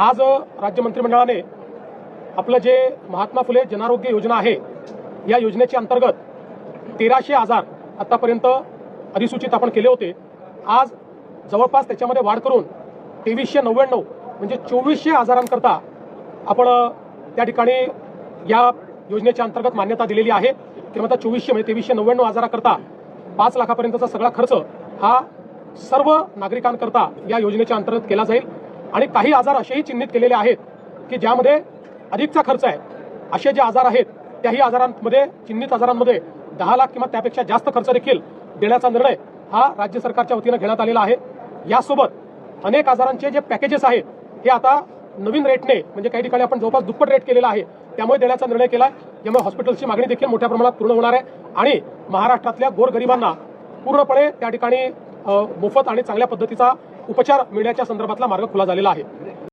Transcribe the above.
आज राज्य मंत्रिमंडळाने आपलं जे महात्मा फुले जनआरोग्य योजना आहे या योजनेच्या अंतर्गत 1300 आजार आतापर्यंत अधिसूचित आपण केले होते। आज जवळपास त्याच्यामध्ये वाढ करून 2399 म्हणजे 2400 आजारांकरता आपण त्या ठिकाणी या योजनेच्या अंतर्गत मान्यता दिलेली आहे। ते म्हणतात 2400 म्हणजे 2399 आजाराकरता 5 लाखापर्यंतचा सगळा खर्च हा सर्व नागरिकांकरता या योजनेच्या अंतर्गत केला जाईल। आणि काही आजार असेही चिन्हित केलेले आहेत की ज्यामध्ये अधिकचा खर्च आहे, असे जे आजार आहेत त्याही आजारांमध्ये चिन्हित आजारांमध्ये 10 लाख किंवा त्यापेक्षा जास्त खर्च देखील देण्याचा निर्णय हा राज्य सरकारच्या वतीने घेण्यात आलेला आहे। यासोबत अनेक आजारांचे जे पॅकेजेस आहेत हे आता नवीन रेटने म्हणजे काही ठिकाणी आपण जवळपास दुप्पट रेट केलेला आहे त्यामुळे देण्याचा निर्णय केला आहे। यामुळे हॉस्पिटलची मागणी देखील मोठ्या प्रमाणात पूर्ण होणार आहे आणि महाराष्ट्रातल्या गोरगरिबांना पूर्णपणे त्या ठिकाणी मोफत आणि चांगल्या पद्धतीचा उपचार मिळण्याच्या संदर्भातला मार्ग खुला झालेला आहे।